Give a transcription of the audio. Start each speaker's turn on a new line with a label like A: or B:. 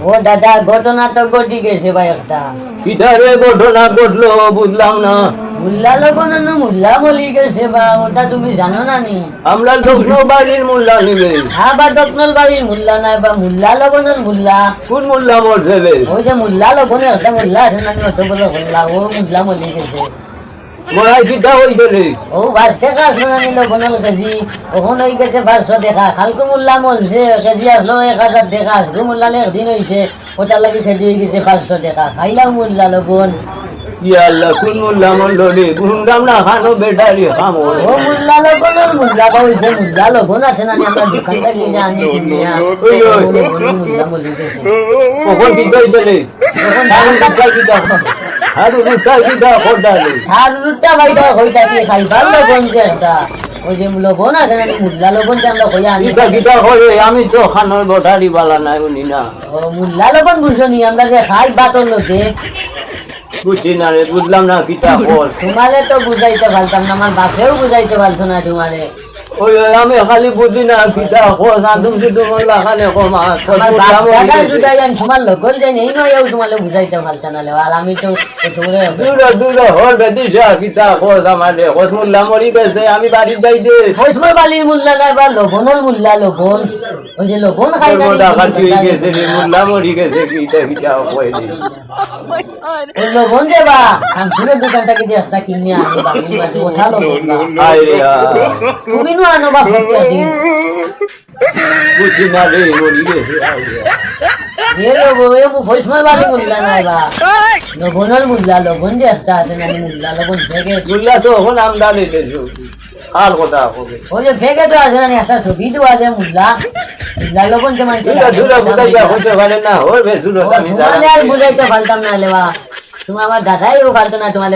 A: ও দাদা ঘটনা তো ঘটি গেছে ভাই একটা।
B: কিটারে ঘটনা ঘটলো বুঝলাম না।
A: মুল্লা লগন মুল্লা বলি গেছে বা ওটা তুমি জানো না নি?
B: আমরা দক্ষিণ বাড়ির মোল্লা নিবে।
A: হ্যাঁ বা দক্ষিণ বাড়ির মুল্লা নাই বা মুল্লা লগনের মুল্লা।
B: কোন মোল্লা মরছে বে?
A: ওই যে মুল্লা লগনে একটা মুল্লা আছে না অত বড় মুল্লা, ও মুল্লা মলি গেছে।
B: মরাই কিটা হইছে রে?
A: ও 22 টাকা আছে না লগনের কেজি, ওখান হয়ে গেছে 500 টাকা। খালকু মুল্লা মলছে কেজি আসলো 1000 টাকা, আসলো মুল্লালে একদিন হয়েছে ওটার লাগে কেজি হয়ে গেছে 500 টাকা। খাইলাম মুল্লা লগন।
B: ইয়া আল্লাহ, কোন মোল্লা মরলো রে? বুঝলাম না খানো বেটারি খামো।
A: ও মুল্লা লগনের মুল্লা বা হইছে মুল্লা লগন আছে না আমরা দোকান থেকে যে আনি কিনিয়া মুল্লা মলি গেছে।
B: কখন কি কইছে রে?
A: এখন
B: হারু রুটা কিটা? হারু রুটা কিটা খোটা রে?
A: আর রুটা ভাইটা হইতা কি খাইবার লগন যে একটা ওই যে লগন আছে না মুল্লা লগন যে আমরা কইয়া আনি।
B: কিটা কিটা করে? আমি তো খানোর বেটারি বালা নাই উনি না।
A: ও মুল্লা লগন বুঝছো নি আমরা যে খাই বাতর লোকে।
B: বুঝছি না রে, বুঝলাম না কিটা কর।
A: তোমারে তো বুঝাইতে পারতাম না, আমার বাপেও বুঝাইতে পারতো না তোমারে।
B: ওই আমি খালি বুঝি না কিটা কর। সাধুম সিধু মোল্লা খানে কমা
A: আমার বাপ দাদা বুঝাই যান তোমার লগন যে নেই নয় তোমারে বুঝাইতে পারতো না লে। আর আমি তো তোমারে
B: দূরে দূরে হল বেদিছা কিতা কর আমারে কত মোল্লা মরি গেছে, আমি বাড়ি যাই দে।
A: ফসময় বালির মুল্লা নাই বা লগনের মুল্লা লগন। ওই যে লগন খাই না
B: ডাকাতি হয়ে গেছে রে, মোল্লা মরি গেছে কিটা কিটা কইলি।
A: ওই লগন যে বা শামসুরের দোকান থেকে যে একটা কিনে আনি বালির মাঝে ওঠা লগন বা।
B: আয় রে
A: তুমি নো আনো বা
B: বুঝছি না রে, মরি গেছে। আয় রে
A: এ লগন এ ফসময় বালির মুল্লা নাই বা লগনের মুল্লা লগন যে একটা আছে না মুল্লা লগন থেকে।
B: মোল্লা তো এখন আমদানি দেছো আর কথা হবে।
A: ওই যে ফেকে তো আছে না একটা ছবি তো আছে মুল্লা মুল্লা লগন যে মানছে
B: দূরে দূরে বুঝাইয়া হইতে পারে না, ওর বেশ দূরে আমি
A: তোমালে আর বুঝাইতে পারতাম না লেবা। তুমি আমার দাদাই ও পারতো না তোমালে।